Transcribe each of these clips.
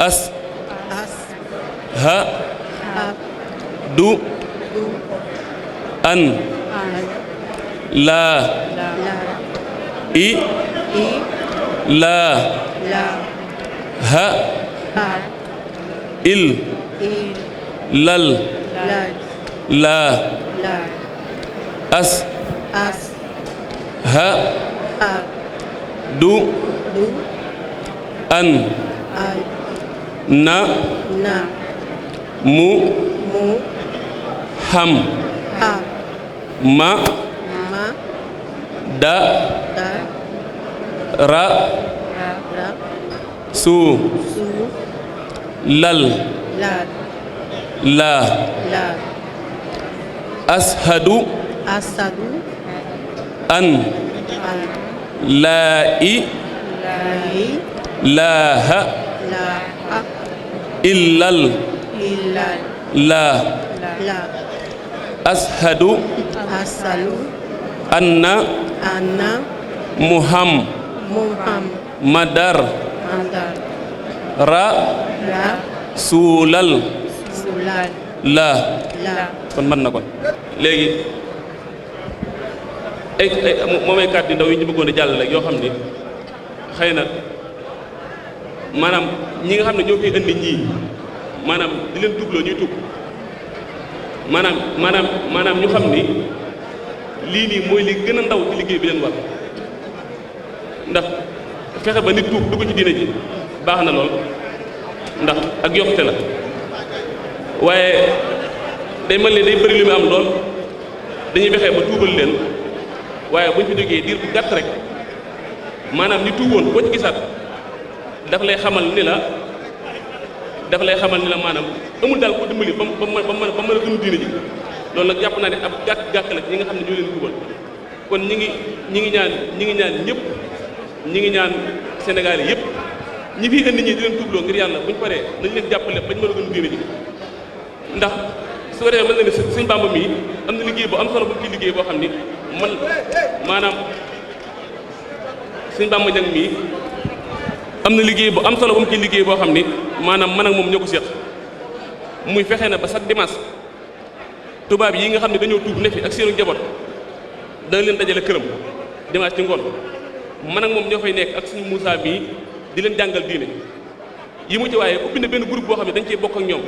as as ha ha du du an an laa la i i laa la ha ha il i lal la laa la as as ha ha du du an an na na mu mu xam ha ma ma da da ra ra su su lal la laa la ashadu asadu an an laa i la i laaha la ha illal illa laa la ashadu asalu anna anna muham muham madar madar ra ra suulal sulal laa la kon mën na kon léegi ay moom ay kàddu yu ndaw yi ñu bëggoon a jàllale yoo xam ni xëy na maanaam ñi nga xam ne ñoo fi indi ñii maanaam di leen tuubloo ñuy tuub maanaam ñu xam ni lii nii mooy li gën a ndaw ci liggéey bi leen war ndax fexe ba nit tuub dugg ci diine ji baax na lool ndax ak yokkute la waaye day mel ni day bëri lu mu am lool dañuy fexe ba tuubal leen waaye buñ fi jógee diir bu gàtt rek maanaam ñu tuuboon boo ci gisaat dafa lay xamal ni la maanaam amul daal ko dimbali ba mën a dund diine ji loolu nag jàpp naa ne ab gàkk la ci ñi nga xam ne ñoo leen tuubal kon ñi ngi ñaan ñëpp ñi ngi ñaan Sénégal yi yëpp ñi fi indi ñi di leen tuubloo ngir yàlla buñ paree nañu leen jàppale bañ mën a dund diine ji ndax su ko defee mën na ne Sëñ Bàmba mii am na liggéey bu am solo bu ci liggéey boo xam ni maanaam Sëñ Bàmba Ñaŋ mii am na liggéey bu am solo bu mu ci liggéey boo xam ni maanaam man ak moom ñoo ko séq muy fexe na ba chaque dimanche tubaab yi nga xam ne dañoo tuub ne fi ak seenu njaboot dana leen dajale këram dimanche ci ngoon man ak moom ñoo fay nekk ak suñu Moussa bii di leen jàngal diine yi mu ci waaye ubbi na benn groupe boo xam ne dañ cee bokk ak ñoom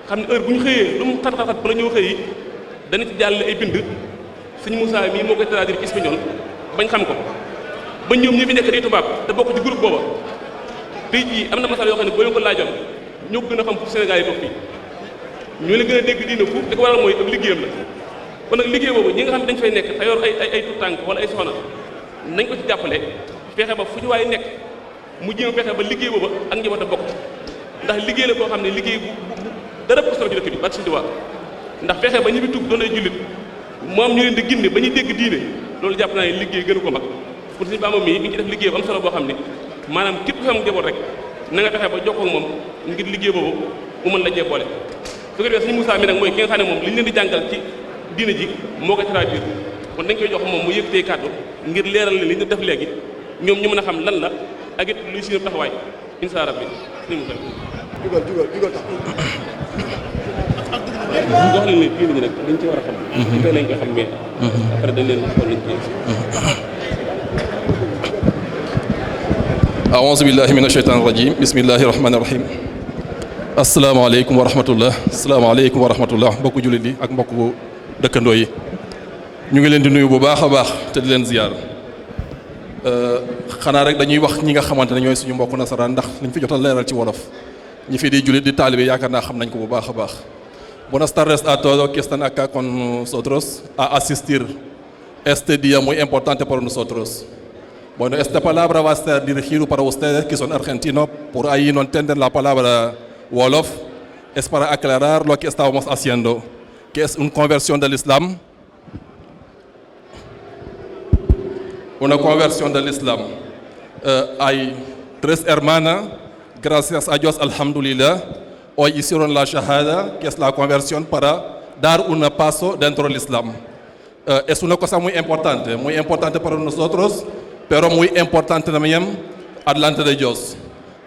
xam ne heure bu ñu xëyee lu mu xat-xat bala ñoo xëyi dana ci jàll ay bind suñu Moussa mii moo koy traduire ci espagnol bañ xam ko ba ñoom ñi fi nekk di tubaab te bokk ci groupe booba tey jii am na masal yoo xam ne boo leen ko laajoon ñoo ko gën a xam fu Sénégal yi bokk fii ñoo leen gën a dégg diine fu li ko waral mooy ak liggéeyam la kon nag liggéey boobu ñi nga xam ne dañ fay nekk te yor ay tutànk wala ay soxna nañ ko ci jàppale fexe ba fu ñu waay nekk mu jéem fexe ba liggéey booba ak njaboot a bokk ndax liggéey la koo xam ne liggéey bu dara ko solo ci dëkk bi ba suñu ndax fexe ba ñu fi tuub doon ay jullit moom ñu leen di gindi ba ñuy dégg diine loolu jàpp naa ne liggéey gënu ko mag pour suñu Bàmba mii mi ngi ci def liggéey bu am solo boo xam ne maanaam képp ku am njaboot rek na nga fexe ba jokkoo ak moom ngir liggéey boobu mu mën la cee boole su ko defee suñu Moussa mi nag mooy ki nga xam ne moom li ñu leen di jàngal ci diine ji moo ko traduire kon dañ koy jox moom mu yëkkatee kàddu ngir leeral leen li ñu def léegi ñoom ñu mën a xam lan la ak it luy suñu taxawaay incha allah rabbi suñu Moussa jugal tax ñu jox leen ne diine ji nag dañ ci war a xam ñu koy lañ koy xam mais après dañ leen xool liñ ci أعوذ بالله من الشيطان الرجيم بسم الله الرحمن الرحيم السلام عليكم ورحمة الله السلام عليكم ورحمة الله mbokku jullit yi ak mbokku dëkkandoo yi ñu ngi leen di nuyu bu baax a baax te di leen ziyaar xanaa rek dañuy wax ñi nga xamante ne ñooy suñu mbokku nasaraan ndax liñ fi jotal leeral ci wolof ñi fi di jullit di taalibe yaakaar naa xam nañ ko bu baax a baax. Buenas tardes a todos que están acá con nosotros a asistir este día muy importante para nosotros. Bueno, esta palabra va a ser dirigida para ustedes que son argentinos, por ahí no entienden la palabra Wolof. Es para aclarar lo que estábamos haciendo, que es una conversión del Islam. Una conversión del Islam. Hay 3 hermanas, gracias a Dios, alhamdulillah, hoy hicieron la shahada, que es la conversión para dar un paso dentro del Islam. Es una cosa muy importante para nosotros, pero muy importante también delante de Dios.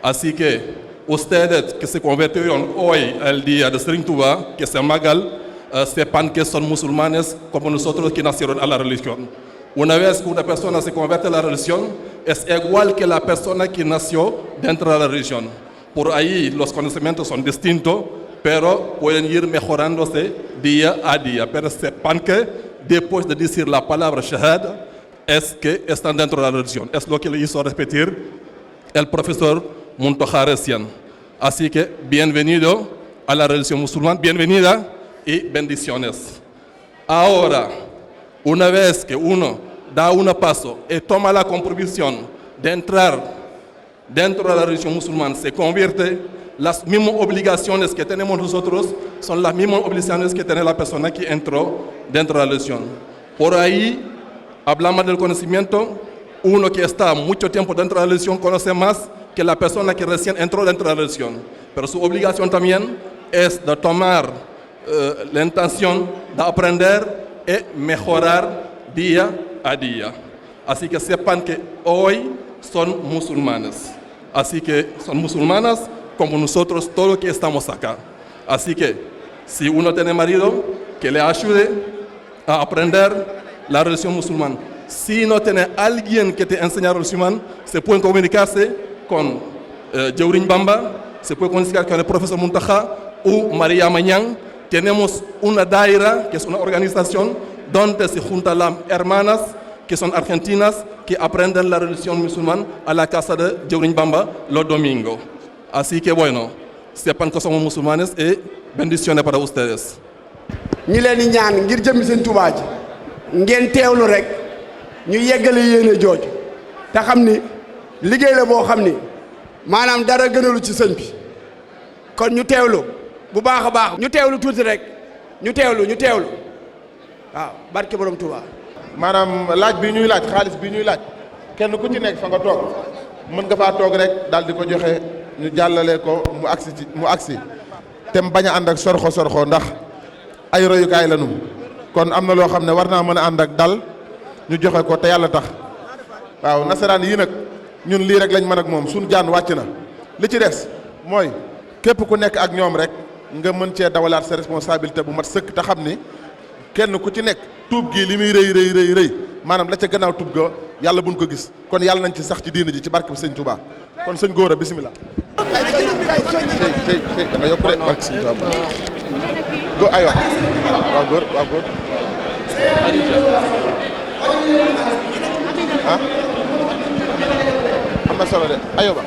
Así que ustedes que se convirtieron hoy al día de Serigne Touba, que se Magal, sepan que son musulmanes como nosotros que nacieron a la religión. Una vez que una persona se convierte a la religión, es igual que la persona que nació dentro de la religión. Por ahí los conocimientos son distintos, pero pueden ir mejorándose día a día. Pero sepan que después de decir la palabra shahada, es que están dentro de la religión. Es lo que le hizo repetir el profesor Muntaha recién. Así que bienvenido a la religión musulmana, bienvenida y bendiciones. Ahora, una vez que uno da un paso y toma la compromiso de entrar dentro de la religión musulmana, se convierte, las mismas obligaciones que tenemos nosotros son las mismas obligaciones que tiene la persona que entró dentro de la religión. Por ahí hablamos del conocimiento. Uno que está mucho tiempo dentro de la religión conoce más que la persona que recién entró dentro de la religión. Pero su obligación también es de tomar la intención de aprender y mejorar día a día. Así que sepan que hoy son musulmanes. Así que son musulmanas como nosotros todos los que estamos acá. Así que si uno tiene marido, que le ayude a aprender la religión musulmana. Si no tiene alguien que te enseñe la religión musulmana, se pueden comunicarse con Jeurin Bamba, se puede comunicar con el profesor Muntaha o María Mañán. Tenemos una daira, que es una organización donde se juntan las hermanas que son argentinas, que aprenden la religión musulmana a la casa de Jeurin Bamba los domingos. Así que bueno, sepan que somos musulmanes y bendiciones para ustedes. ñi leen di ñaan ngir jëmmi seen Tuubaa ji ngeen teewlu rek ñu yeggale yéene jooju te xam ni liggéey la boo xam ni maanaam dara gënalu ci sëñ bi kon ñu teewlu bu baax a baax. ñu teewlu tuuti rek ñu teewlu waaw barke borom Tuubaa. maanaam laaj bi ñuy laaj xaalis bi ñuy laaj kenn ku ci nekk fa nga toog mën nga faa toog rek daal di ko joxe ñu jàllale ko mu agsi te mu bañ a ànd ak sorxo ndax ay royukaay lañu kon am na loo xam ne war naa mën a ànd ak dal ñu joxe ko te yàlla tax waaw nasaraan yii nag ñun lii rek lañ mën ak moom suñu jaan wàcc na li ci des mooy képp ku nekk ak ñoom rek nga mën cee dawalaat sa responsabilité bu mat sëkk te xam ni kenn ku ci nekk tuub gi li muy rëy maanaam la ca gannaaw tuub ga yàlla buñ ko gis kon yàlla nañ ci sax ci diina ji ci barke bi sëñ Touba kon sëñ Gora bisimilah. tey da nga yokk rek barke sëñ Touba go aywa waaw góor ah am na solo de aywa ba